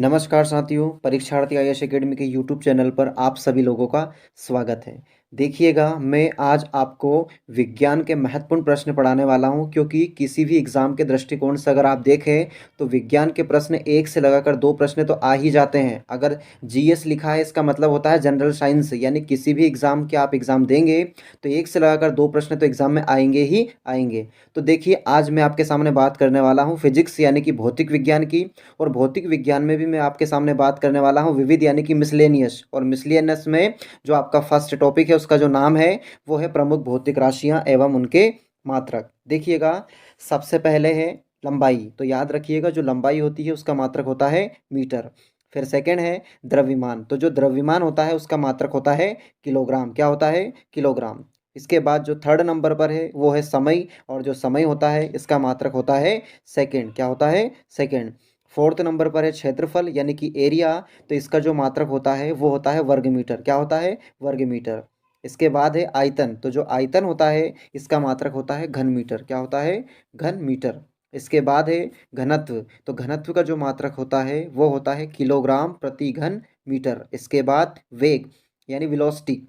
नमस्कार साथियों, परीक्षार्थी आईएएस एकेडमी के यूट्यूब चैनल पर आप सभी लोगों का स्वागत है। देखिएगा, मैं आज आपको विज्ञान के महत्वपूर्ण प्रश्न पढ़ाने वाला हूं, क्योंकि किसी भी एग्ज़ाम के दृष्टिकोण से अगर आप देखें तो विज्ञान के प्रश्न एक से लगाकर दो प्रश्न तो आ ही जाते हैं। अगर जीएस लिखा है इसका मतलब होता है जनरल साइंस, यानी किसी भी एग्ज़ाम के आप एग्ज़ाम देंगे तो एक से लगाकर दो प्रश्न तो एग्ज़ाम में आएंगे ही आएंगे। तो देखिए, आज मैं आपके सामने बात करने वाला हूँ फिजिक्स यानी कि भौतिक विज्ञान की, और भौतिक विज्ञान में भी मैं आपके सामने बात करने वाला हूँ विविध यानी कि मिसलेनियस। और मिसलेनियस में जो आपका फर्स्ट टॉपिक है उसका जो नाम है वो है प्रमुख भौतिक राशियाँ एवं उनके मात्रक। देखिएगा, सबसे पहले है लंबाई। तो याद रखिएगा, जो लंबाई होती है उसका मात्रक होता है मीटर। फिर सेकंड है द्रव्यमान। तो जो द्रव्यमान होता है उसका मात्रक होता है किलोग्राम। क्या होता है? किलोग्राम। इसके बाद जो थर्ड नंबर पर है वो है समय, और जो समय होता है इसका मात्रक होता है सेकंड। क्या होता है? सेकंड। फोर्थ नंबर पर है क्षेत्रफल यानी कि एरिया। तो इसका जो मात्रक होता है वो होता है वर्ग मीटर। क्या होता है? वर्ग मीटर। इसके बाद है आयतन। तो जो आयतन होता है इसका मात्रक होता है घन मीटर। क्या होता है? घन मीटर। इसके बाद है घनत्व। तो घनत्व का जो मात्रक होता है वो होता है किलोग्राम प्रति घन मीटर। इसके बाद वेग यानी वेलोसिटी।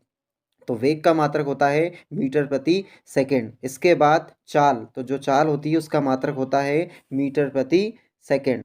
तो वेग का मात्रक होता है मीटर प्रति सेकंड। इसके बाद चाल। तो जो चाल होती है उसका मात्रक होता है मीटर प्रति सेकंड।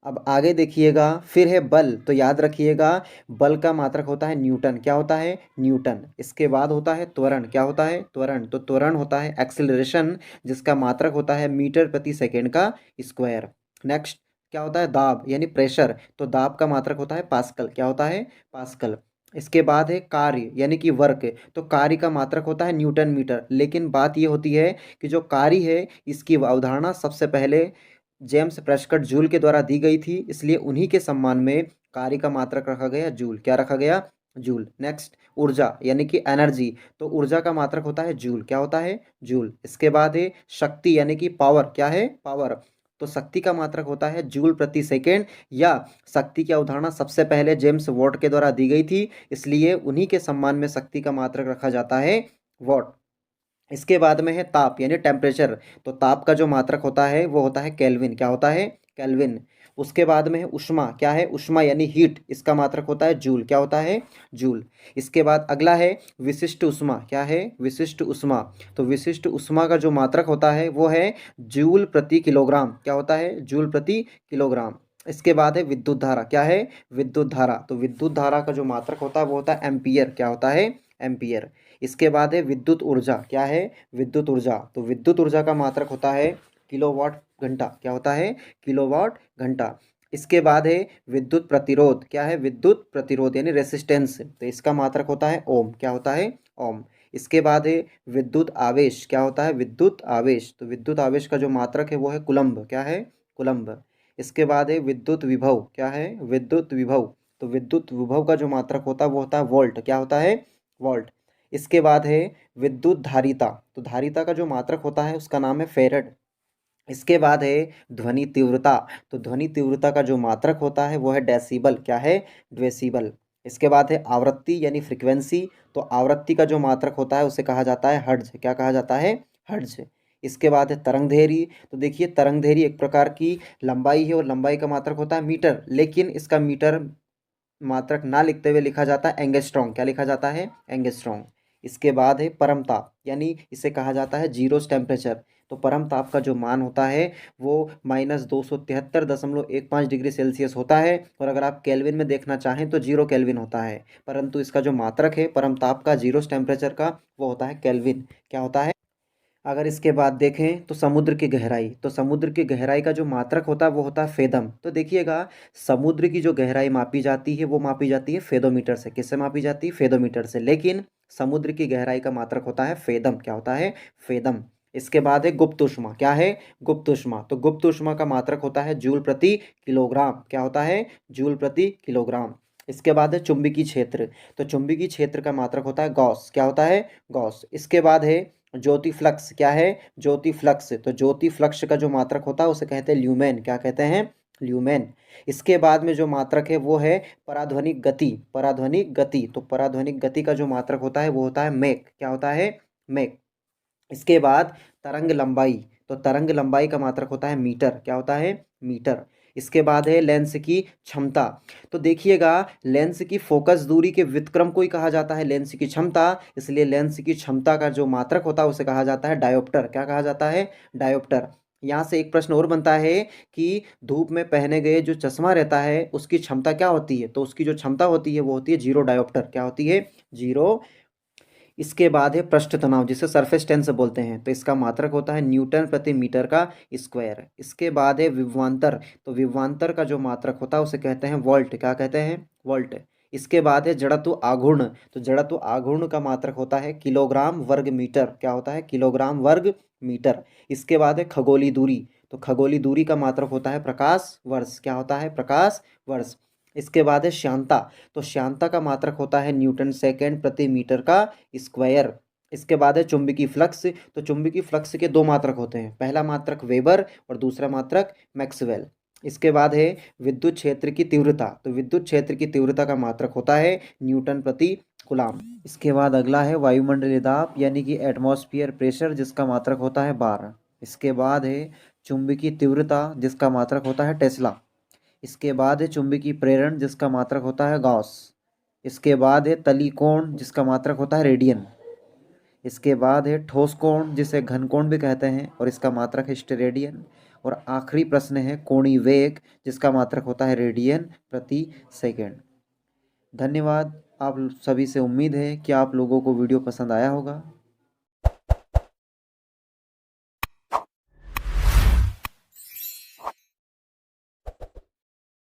अब आगे देखिएगा, फिर है बल। तो याद रखिएगा, बल का मात्रक होता है न्यूटन। क्या होता है? न्यूटन। इसके बाद होता है त्वरण। क्या होता है? त्वरण। तो त्वरण होता है एक्सिलरेशन, जिसका मात्रक होता है मीटर प्रति सेकंड का स्क्वायर। नेक्स्ट क्या होता है? दाब यानी प्रेशर। तो दाब का मात्रक होता है पास्कल। क्या होता है? पास्कल। इसके बाद है कार्य यानी कि वर्क। तो कार्य का मात्रक होता है न्यूटन मीटर। लेकिन बात ये होती है कि जो कार्य है इसकी अवधारणा सबसे पहले जेम्स प्रेस्कट जूल के द्वारा दी गई थी, इसलिए उन्हीं के सम्मान में कार्य का मात्रक रखा गया जूल। क्या रखा गया? जूल। नेक्स्ट ऊर्जा यानी कि एनर्जी। तो ऊर्जा का मात्रक होता है जूल। क्या होता है? जूल। इसके बाद है शक्ति यानी कि पावर। क्या है? पावर। तो शक्ति का मात्रक होता है जूल प्रति सेकेंड, या शक्ति की अवधारणा सबसे पहले जेम्स वॉट के द्वारा दी गई थी, इसलिए उन्हीं के सम्मान में शक्ति का मात्रक रखा जाता है वॉट। इसके बाद में है ताप यानी टेम्परेचर। तो ताप का जो मात्रक होता है वो होता है केल्विन। क्या होता है? केल्विन। उसके बाद में है उष्मा। क्या है? उष्मा यानी हीट। इसका मात्रक होता है जूल। क्या होता है? जूल। इसके बाद अगला है विशिष्ट उष्मा। क्या है? विशिष्ट उष्मा। तो विशिष्ट उष्मा का जो मात्रक होता है वो है जूल प्रति किलोग्राम। क्या होता है? जूल प्रति किलोग्राम। इसके बाद है विद्युत धारा। क्या है? विद्युत धारा। तो विद्युत धारा का जो मात्रक होता है वो होता है एम्पियर। क्या होता है? एम्पियर। इसके बाद है विद्युत ऊर्जा। क्या है? विद्युत ऊर्जा। तो विद्युत ऊर्जा का मात्रक होता है किलोवाट घंटा। क्या होता है? किलोवाट घंटा। इसके बाद है विद्युत प्रतिरोध। क्या है? विद्युत प्रतिरोध यानी रेसिस्टेंस। तो इसका मात्रक होता है ओम। क्या होता है? ओम। इसके बाद है विद्युत आवेश। क्या होता है? विद्युत आवेश। तो विद्युत आवेश का जो मात्रक है वो है कुलम्ब। क्या है? कुलम्ब। इसके बाद है विद्युत विभव। क्या है? विद्युत विभव। तो विद्युत विभव का जो मात्रक होता है वो होता है वोल्ट। क्या होता है? वोल्ट। इसके बाद है विद्युत धारिता। तो धारिता का जो मात्रक होता है उसका नाम है फेरड। इसके बाद है ध्वनि तीव्रता। तो ध्वनि तीव्रता का जो मात्रक होता है वो है डेसिबल। क्या है? डेसिबल। इसके बाद है आवृत्ति यानी फ्रीक्वेंसी। तो आवृत्ति का जो मात्रक होता है उसे कहा जाता है हर्ट्ज। क्या कहा जाता है? हर्ट्ज। इसके बाद है तरंगधैर्घ्य। तो देखिए, तरंगधैर्घ्य एक प्रकार की लंबाई है, और लंबाई का मात्रक होता है मीटर, लेकिन इसका मीटर मात्रक ना लिखते हुए लिखा जाता है एंगस्ट्रॉन्ग। क्या लिखा जाता है? एंगस्ट्रॉन्ग। इसके बाद है परम ताप, यानी इसे कहा जाता है जीरोस टेम्परेचर। तो परम ताप का जो मान होता है वो -273.15 डिग्री सेल्सियस होता है, और अगर आप केल्विन में देखना चाहें तो 0 केल्विन होता है, परंतु इसका जो मात्रक है परम ताप का जीरोस टेम्परेचर का वो होता है केल्विन। क्या होता है? अगर इसके बाद देखें तो समुद्र की गहराई। तो समुद्र की गहराई का जो मात्रक होता है वो होता है फेदम। तो देखिएगा, समुद्र की जो गहराई मापी जाती है वो मापी जाती है फेदोमीटर से। किससे मापी जाती है? फेदोमीटर से। लेकिन समुद्र की गहराई का मात्रक होता है फेदम। क्या होता है? फेदम। इसके बाद है गुप्त ऊष्मा। क्या है? गुप्त ऊष्मा। तो गुप्त ऊष्मा का मात्रक होता है जूल प्रति किलोग्राम। क्या होता है? जूल प्रति किलोग्राम। इसके बाद है चुंबकीय क्षेत्र। तो चुंबकीय क्षेत्र का मात्रक होता है गॉस। क्या होता है? गॉस। इसके बाद है ज्योति फ्लक्स। क्या है? ज्योति फ्लक्स। तो ज्योति फ्लक्स का जो मात्रक होता है उसे कहते हैं ल्यूमेन। क्या कहते हैं? ल्यूमेन। इसके बाद में जो मात्रक है वो है पराध्वनिक गति। पराध्वनिक गति। तो पराध्वनिक गति का जो मात्रक होता है वो होता है मैक। क्या होता है? मैक। इसके बाद तरंग लंबाई। तो तरंग लंबाई का मात्रक होता है मीटर। क्या होता है? मीटर। इसके बाद है लेंस की क्षमता। तो देखिएगा, लेंस की फोकस दूरी के व्युत्क्रम को ही कहा जाता है लेंस की क्षमता, इसलिए लेंस की क्षमता का जो मात्रक होता है उसे कहा जाता है डायोप्टर। क्या कहा जाता है? डायोप्टर। यहाँ से एक प्रश्न और बनता है कि धूप में पहने गए जो चश्मा रहता है उसकी क्षमता क्या होती है? तो उसकी जो क्षमता होती है वो होती है जीरो डायोप्टर। क्या होती है? जीरो। इसके बाद है पृष्ठ तनाव, जिसे सरफेस टेंस बोलते हैं, तो इसका मात्रक होता है न्यूटन प्रति मीटर का स्क्वायर। इसके बाद है विभवांतर, तो विभवांतर का जो मात्रक होता है उसे कहते हैं वोल्ट। क्या कहते हैं? वोल्ट। इसके बाद है जड़त्व आघूर्ण, तो जड़त्व आघूर्ण का मात्रक होता है किलोग्राम वर्ग मीटर। क्या होता है? किलोग्राम वर्ग मीटर। इसके बाद है खगोलीय दूरी, तो खगोलीय दूरी का मात्रक होता है प्रकाश वर्ष। क्या होता है? प्रकाश वर्ष। इसके बाद है श्यानता, तो श्यानता का मात्रक होता है न्यूटन सेकेंड प्रति मीटर का स्क्वायर। इसके बाद है चुंबकीय फ्लक्स, तो चुंबकीय फ्लक्स के दो मात्रक होते हैं, पहला मात्रक वेबर और दूसरा मात्रक मैक्सवेल। इसके बाद है विद्युत क्षेत्र की तीव्रता, तो विद्युत क्षेत्र की तीव्रता का मात्रक होता है न्यूटन प्रति कूलाम। इसके बाद अगला है वायुमंडलीय दाब यानी कि एटमॉस्फेयर प्रेशर, जिसका मात्रक होता है 12। इसके बाद है चुंबकीय तीव्रता, जिसका मात्रक होता है टेस्ला। इसके बाद है चुंबकीय प्रेरण, जिसका मात्रक होता है गॉस। इसके बाद है तली कोण, जिसका मात्रक होता है रेडियन। इसके बाद है ठोस कोण, जिसे घन कोण भी कहते हैं, और इसका मात्रक है स्टेरेडियन। और आखिरी प्रश्न है कोणीय वेग, जिसका मात्रक होता है रेडियन प्रति सेकेंड। धन्यवाद। आप सभी से उम्मीद है कि आप लोगों को वीडियो पसंद आया होगा।